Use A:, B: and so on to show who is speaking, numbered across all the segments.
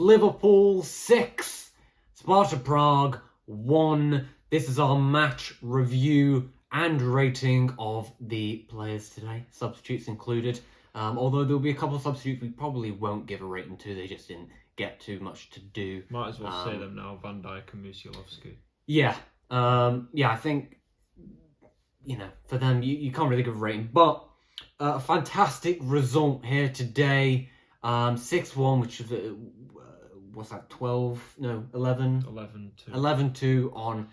A: Liverpool 6, Sparta Prague 1. This is our match review and rating of the players today, substitutes included. Although there'll be a couple of substitutes we probably won't give a rating to, they just didn't get too much to do.
B: Might as well say them now, Van Dijk and Musialowski.
A: Yeah, I think, for them, you can't really give a rating. But a fantastic result here today. 6-1, which is, what's that, 11?
B: 11-2.
A: 11-2 on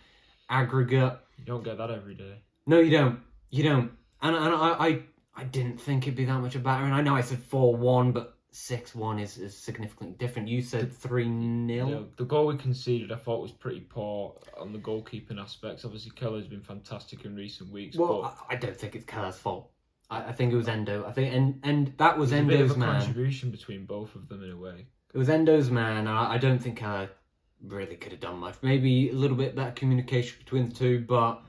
A: aggregate.
B: You don't get that every day.
A: No, you don't. And I didn't think it'd be that much better. And I know I said 4-1, but 6-1 is significantly different. You said 3-0.
B: Yeah, the goal we conceded, I thought, was pretty poor on the goalkeeping aspects. Obviously, Keller's been fantastic in recent weeks.
A: Well,
B: but
A: I don't think it's Keller's fault. I think it was Endo. I think and that was Endo's
B: a bit of a
A: man.
B: Contribution between both of them in a way.
A: It was Endo's man. I don't think Keller really could have done much. Maybe a little bit better communication between the two, but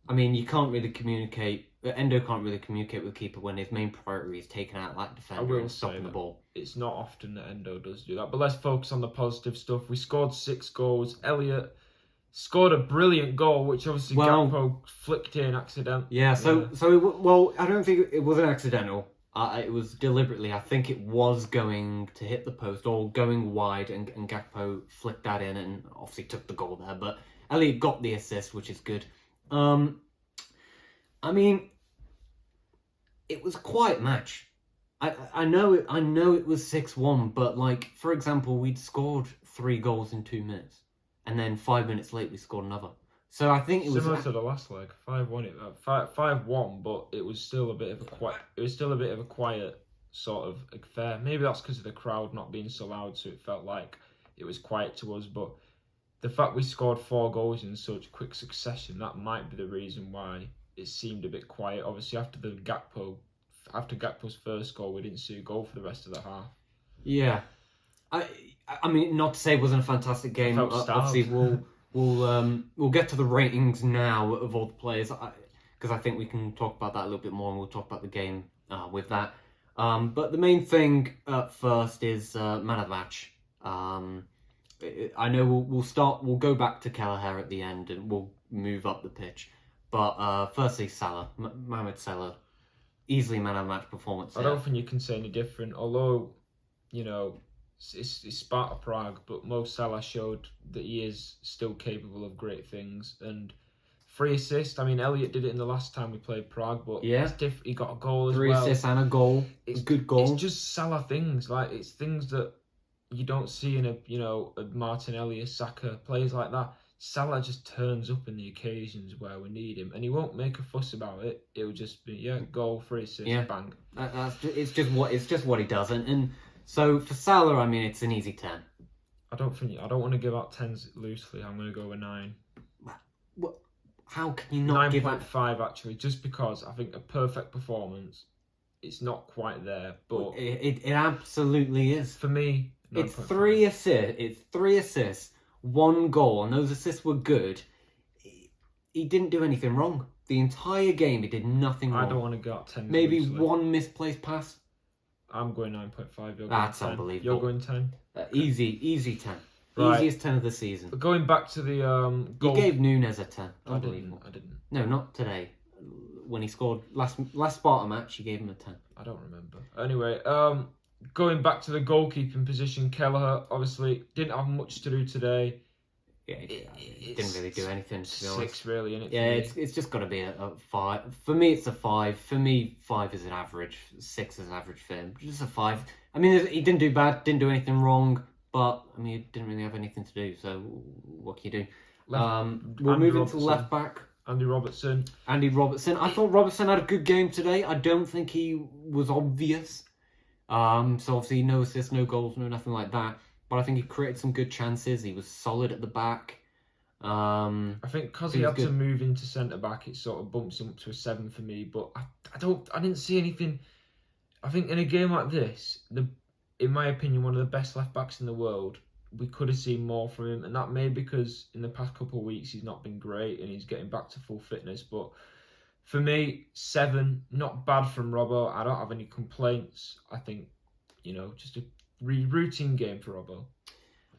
A: I mean, you can't really communicate. Endo can't really communicate with the keeper when his main priority is taking out that defender and stopping the ball.
B: It's not often that Endo does do that. But let's focus on the positive stuff. We scored 6 goals. Elliot scored a brilliant goal, which obviously Gakpo flicked in accident.
A: Yeah, so I don't think it was an accidental. It was deliberately. I think it was going to hit the post or going wide, and Gakpo flicked that in and obviously took the goal there. But Elliot got the assist, which is good. I mean, it was a quiet match. I know it was 6-1, but like, for example, we'd scored 3 goals in 2 minutes. And then 5 minutes later, we scored another. So I think it was
B: similar to the last leg, 5-1. 5-1, but it was still a bit of a quiet. It was still a bit of a quiet sort of affair. Maybe that's because of the crowd not being so loud, so it felt like it was quiet to us. But the fact we scored 4 goals in such quick succession, that might be the reason why it seemed a bit quiet. Obviously, after Gakpo's first goal, we didn't see a goal for the rest of the half.
A: Yeah, I mean, not to say it wasn't a fantastic game. Obviously, we'll get to the ratings now of all the players, because I think we can talk about that a little bit more, and we'll talk about the game with that. But the main thing first is man of the match. I know we'll go back to Kelleher at the end, and we'll move up the pitch. But firstly, Salah, Mohamed Salah, easily man of the match performance.
B: I don't think you can say any different, although, it's Sparta Prague, but Mo Salah showed that he is still capable of great things. And 3 assists. I mean, Elliot did it in the last time we played Prague, but
A: yeah,
B: he got a goal as
A: 3
B: well.
A: 3 assists and a goal. It's a good goal.
B: It's just Salah things. Like, it's things that you don't see in a Martinelli, a Saka, players like that. Salah just turns up in the occasions where we need him, and he won't make a fuss about it. It will just be goal, 3 assists, bang.
A: It's just what he does, and so for Salah, I mean, it's an easy 10.
B: I don't want to give out 10s loosely. I'm going to go with 9.
A: What? How can you not give
B: 9.5 actually? Just because I think a perfect performance, it's not quite there, but
A: it absolutely is
B: for me. 9.
A: It's 3 assists. It's 3 assists, 1 goal, and those assists were good. He didn't do anything wrong. The entire game, he did nothing wrong.
B: I don't want to go out 10.
A: Maybe
B: loosely.
A: 1 misplaced pass.
B: I'm going 9.5.
A: That's unbelievable.
B: You're going 10.
A: Easy 10.
B: Right.
A: Easiest 10 of the season.
B: But going back to the goal,
A: you gave Nunes a 10.
B: I didn't.
A: No, not today. When he scored last Sparta match, you gave him a 10.
B: I don't remember. Anyway, going back to the goalkeeping position, Kelleher obviously didn't have much to do today.
A: Yeah, it didn't really do anything, to be honest.
B: 6 really, isn't it?
A: Yeah, it's just got to be a 5. For me, it's a 5. For me, 5 is an average. 6 is an average for him. Just a 5. I mean, he didn't do bad, didn't do anything wrong, but I mean, he didn't really have anything to do. So what can you do? We'll move into left back.
B: Andy Robertson.
A: I thought Robertson had a good game today. I don't think he was obvious. So obviously, no assists, no goals, no nothing like that. But I think he created some good chances. He was solid at the back.
B: I think because he had to move into centre back, it sort of bumps him up to a 7 for me. But I didn't see anything. I think in a game like this, in my opinion, one of the best left backs in the world, we could have seen more from him, and that may be because in the past couple of weeks he's not been great and he's getting back to full fitness. But for me, 7, not bad from Robbo. I don't have any complaints. I think, just a routine game for Robbo.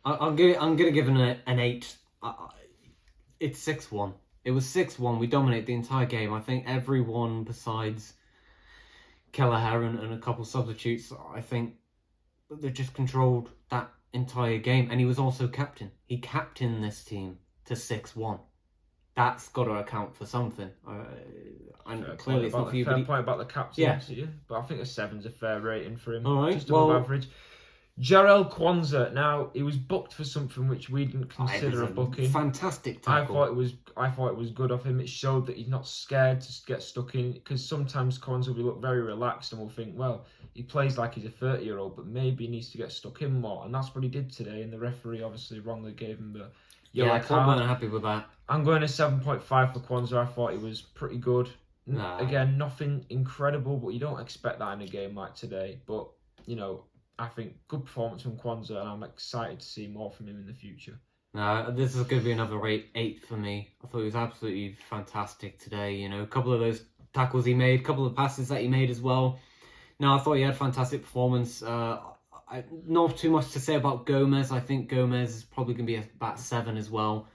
A: I'm gonna give it an 8. It's 6-1. It was 6-1. We dominated the entire game. I think everyone besides Kelleher and a couple substitutes, I think they just controlled that entire game. And he was also captain. He captained this team to 6-1. That's got to account for something. And clearly it's not for you.
B: Fair point about the captain. Yeah. But I think a 7's a fair rating for him.
A: All right,
B: just above average. Jarell Kwanzaa. Now he was booked for something which we didn't consider a booking.
A: Fantastic tackle.
B: I thought it was good of him. It showed that he's not scared to get stuck in, because sometimes Kwanzaa will look very relaxed and we'll think, well, he plays like he's a 30-year-old, but maybe he needs to get stuck in more. And that's what he did today. And the referee obviously wrongly gave him the yellow card.
A: I wasn't happy with that.
B: I'm going to 7.5 for Kwanzaa. I thought he was pretty good.
A: Nah.
B: Again, nothing incredible, but you don't expect that in a game like today. But, I think good performance from Kwanzaa, and I'm excited to see more from him in the future.
A: This is going to be another 8 for me. I thought he was absolutely fantastic today. A couple of those tackles he made, a couple of passes that he made as well. I thought he had a fantastic performance. Not too much to say about Gomez. I think Gomez is probably going to be about 7 as well.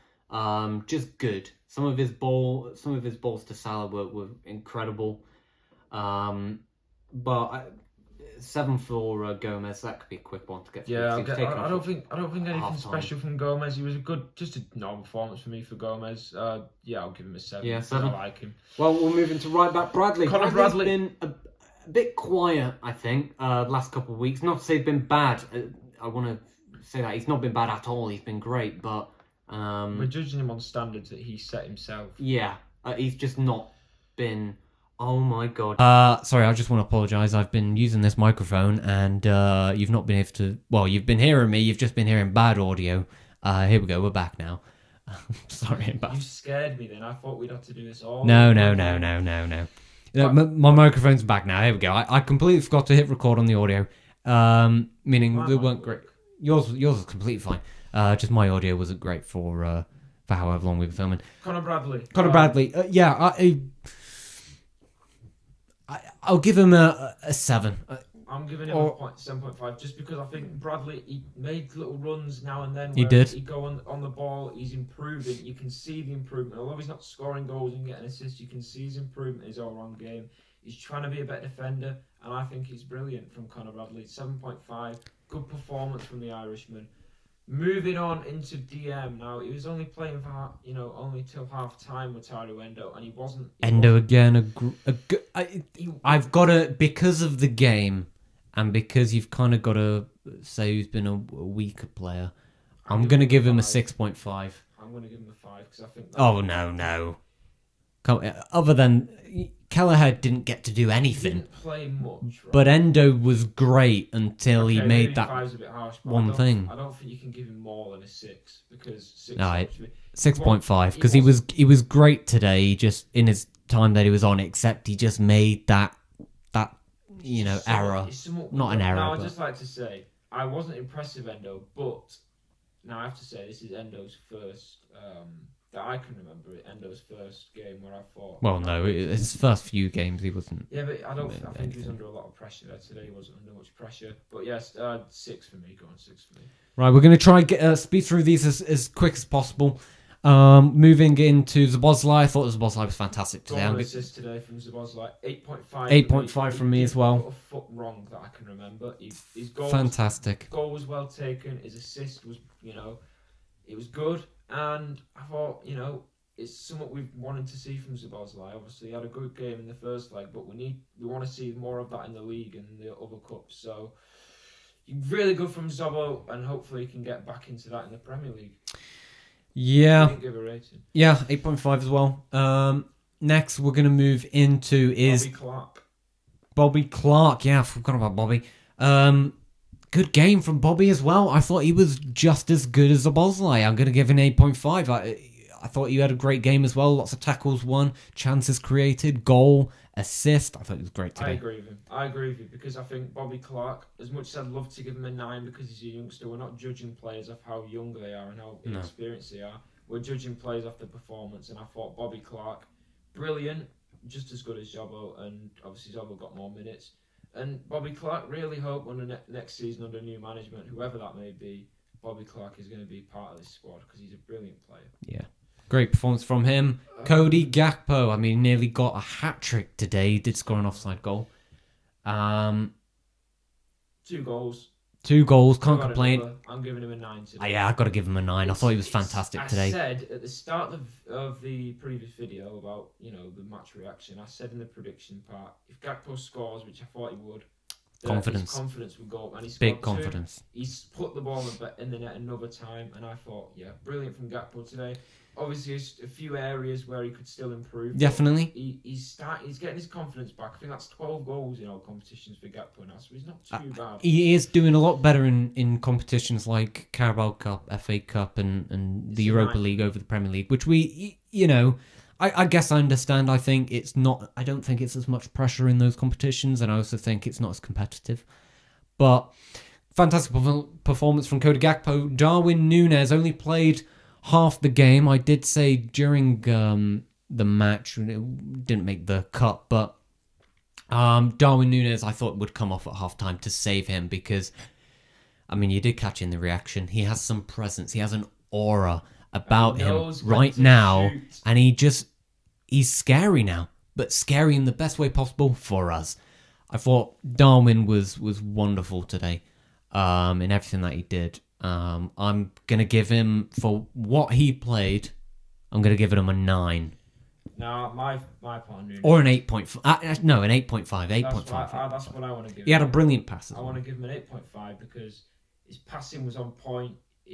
A: Just good. Some of his balls to Salah were incredible. But 7 for Gomez. That could be a quick one to get through.
B: Yeah, I don't think anything special from Gomez. He was just a normal performance for me for Gomez. I'll give him a 7.
A: Yeah, 7.
B: I like him.
A: Well, we'll move into right back Bradley. Bradley's been a bit quiet, I think, the last couple of weeks. Not to say he's been bad. I want to say that he's not been bad at all. He's been great, but
B: we're judging him on standards that he set himself.
A: Yeah, he's just not been. Oh my god.
C: Sorry, I just want to apologise. I've been using this microphone and you've not been able to... Well, you've been hearing me, you've just been hearing bad audio. Here we go, we're back now. Sorry about that.
B: You scared me then. I thought we'd have to do this all.
C: No. My microphone's back now. Here we go. I completely forgot to hit record on the audio. Meaning they weren't great. Yours was completely fine. Just my audio wasn't great for however long we were filming.
B: Conor
C: Bradley. I'll give him a 7.
B: I'm giving him a 7.5 just because I think Bradley, he made little runs now and then.
C: He did.
B: He'd go on the ball, he's improving. You can see the improvement. Although he's not scoring goals and getting assists, you can see his improvement in his all-round game. He's trying to be a better defender, and I think he's brilliant from Conor Bradley. 7.5, good performance from the Irishman. Moving on into DM now, he was only playing for only till half time with Tyree Endo, and he wasn't.
C: Again, I've got to, because of the game, and because you've kind of got to say who's been a weaker player. I'm going to give him a 6.5.
B: I'm going to give him a 5 because I think.
C: Oh no! Other than Kelleher didn't get to do anything.
B: He didn't play much, right?
C: But Endo was great until he made that
B: a bit harsh,
C: one thing.
B: I don't think you can give him more than a 6 because
C: 6.5 because he was great today. Just in his time that he was on, except he just made that error. Not an error.
B: Now I'd just like to say I wasn't impressed with Endo, but now I have to say this is Endo's first. That I can remember it, Endo's first game where I thought.
C: Well, no, his first few games he wasn't.
B: Yeah, but I think he was under a lot of pressure there today. He wasn't under much pressure, but yes, 6 for me. Go on, 6 for me.
C: Right, we're going to try and get speed through these as quick as possible. Moving into Zabozlai, I thought Zabozlai was fantastic today.
B: Goal assist today from Zabozlai, 8.5.
C: 8.5 from me as well.
B: Got a foot wrong that I can remember. His goal
C: fantastic.
B: Goal was well taken. His assist was, it was good. And I thought, it's somewhat we've wanted to see from Zabozlai. Obviously, he had a good game in the first leg, but we want to see more of that in the league and the other cups. So, really good from Zobo, and hopefully he can get back into that in the Premier League.
C: Yeah.
B: Give a rating.
C: Yeah, 8.5 as well. Next, we're going to move into Bobby Clark. Yeah, I forgot about Bobby. Good game from Bobby as well. I thought he was just as good as Zabozlai. I'm going to give him 8.5. I thought he had a great game as well. Lots of tackles won, chances created, goal, assist. I thought he was great today.
B: I agree with you because I think Bobby Clark, as much as I'd love to give him a 9 because he's a youngster, we're not judging players off how young they are and how inexperienced they are. We're judging players off the performance, and I thought Bobby Clark, brilliant, just as good as Zobo, and obviously Zobo got more minutes. And Bobby Clark, really hope next season under new management, whoever that may be, Bobby Clark is going to be part of this squad because he's a brilliant player.
C: Yeah. Great performance from him. Cody Gakpo, I mean, nearly got a hat-trick today. He did score an offside goal.
B: 2 goals.
C: 2 goals, can't complain.
B: I'm giving him a 9 today.
C: Yeah, I've got to give him a 9. I thought he was fantastic today.
B: I said at the start of the previous video about, the match reaction, I said in the prediction part, if Gakpo scores, which I thought he would, his confidence would go up. And he scored
C: Big confidence.
B: 2. He's put the ball in the net another time, and I thought, brilliant from Gakpo today. Obviously, there's a few areas where he could still improve.
C: Definitely.
B: He's getting his confidence back. I think that's 12 goals in all competitions for Gakpo now, so he's not too bad.
C: He is doing a lot better in competitions like Carabao Cup, FA Cup, and the Europa League over the Premier League, which we, I guess I understand. I don't think it's as much pressure in those competitions, and I also think it's not as competitive. But fantastic performance from Cody Gakpo. Darwin Núñez only played half the game. I did say during the match, it didn't make the cut, but Darwin Núñez I thought would come off at halftime to save him because, I mean, you did catch in the reaction. He has some presence. He has an aura about him right now, and he's scary now, but scary in the best way possible for us. I thought Darwin was wonderful today in everything that he did. I'm going to give him, for what he played, I'm going to give him a 9.
B: No, my part.
C: Or an 8.5. No, an 8.5. 8.5.
B: That's what I want to give him.
C: He had a brilliant pass.
B: I want to give him an 8.5 because his passing was on point. I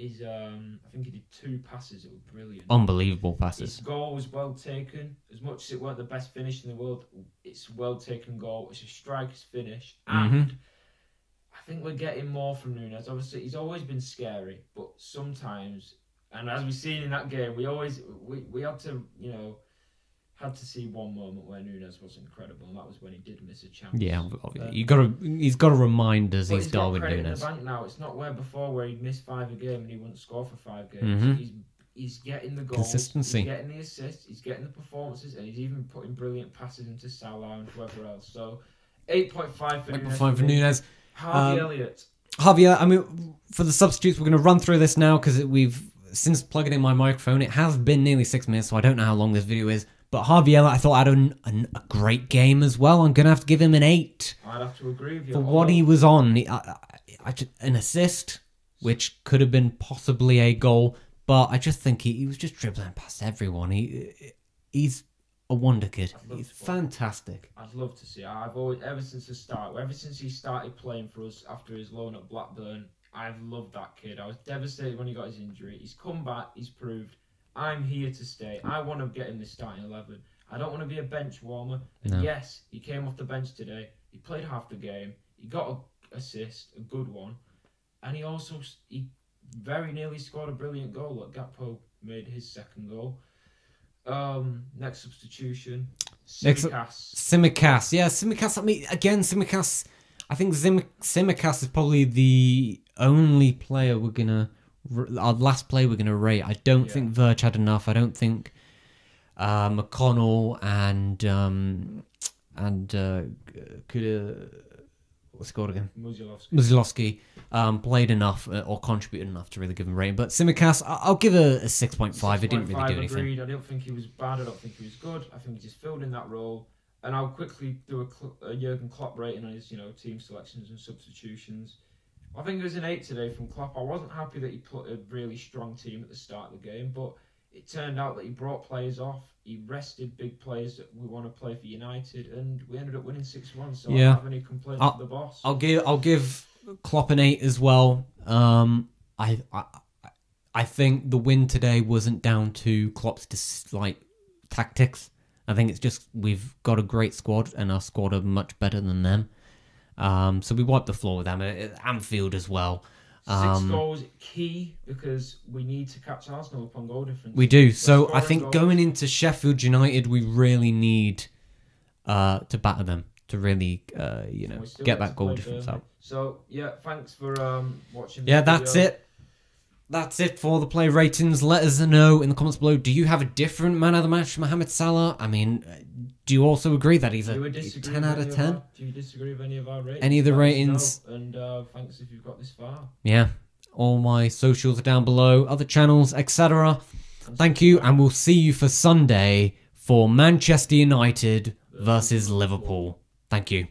B: think he did 2 passes that were brilliant.
C: Unbelievable passes.
B: His goal was well taken. As much as it weren't the best finish in the world, it's a well taken goal. It's a striker's finish. And I think we're getting more from Núñez. Obviously, he's always been scary, but sometimes, and as we've seen in that game, we had to, had to see one moment where Núñez was incredible, and that was when he did miss a chance. Yeah,
C: he's got to remind us he's Darwin Núñez.
B: In the bank now. It's not where before where he'd miss 5 a game and he wouldn't score for 5 games. He's getting the goals,
C: consistency.
B: He's getting the assists, he's getting the performances, and he's even putting brilliant passes into Salah and whoever else. So 8.5 for Núñez.
C: 8.5 for Núñez.
B: Harvey Elliott.
C: I mean, for the substitutes, we're going to run through this now because since plugging in my microphone, it has been nearly 6 minutes, so I don't know how long this video is. But Harvey Elliott, I thought had a great game as well. I'm going to have to give him an 8.
B: I'd have to agree with you.
C: For what he was on. An assist, which could have been possibly a goal, but I just think he was just dribbling past everyone. He's a wonder kid. He's fantastic.
B: I'd love to see it. I've always, ever since he started playing for us after his loan at Blackburn, I've loved that kid. I was devastated when he got his injury. He's come back. He's proved, I'm here to stay. I want to get in the starting 11. I don't want to be a bench warmer. And yes, he came off the bench today. He played half the game. He got an assist, a good one. And he very nearly scored a brilliant goal. Look, Gakpo made his second goal. Next substitution,
C: Tsimikas. Yeah, Tsimikas. I mean, again, Tsimikas. I think Tsimikas is probably the only player our last player we're gonna rate. I don't think Virch had enough. I don't think McConnell and what's it called again? Muzilovsky played enough or contributed enough to really give him a rating. But Tsimikas, I'll give a 6.5. It didn't really do anything.
B: Agreed. I don't think he was bad. I don't think he was good. I think he just filled in that role. And I'll quickly do a Jurgen Klopp rating on his team selections and substitutions. I think it was an 8 today from Klopp. I wasn't happy that he put a really strong team at the start of the game, but it turned out that he brought players off. He rested big players that we want to play for United, and we ended up winning 6-1. So I don't have any complaints with the boss.
C: I'll give Klopp an 8 as well. I think the win today wasn't down to Klopp's tactics. I think it's just we've got a great squad, and our squad are much better than them. So we wiped the floor with them at Anfield as well.
B: 6 goals key because we need to catch Arsenal up on goal difference.
C: We do. So I think going into Sheffield United, we really need to batter them to really get that goal difference out.
B: So thanks for watching.
C: That's it. That's it for the play ratings. Let us know in the comments below. Do you have a different man of the match, Mohamed Salah? I mean, do you also agree that he's a 10 out of 10?
B: Do you disagree with any of our ratings?
C: Any of the ratings?
B: And thanks if you've got this far.
C: Yeah. All my socials are down below, other channels, etc. Thank you, and we'll see you for Sunday for Manchester United versus Liverpool. Thank you.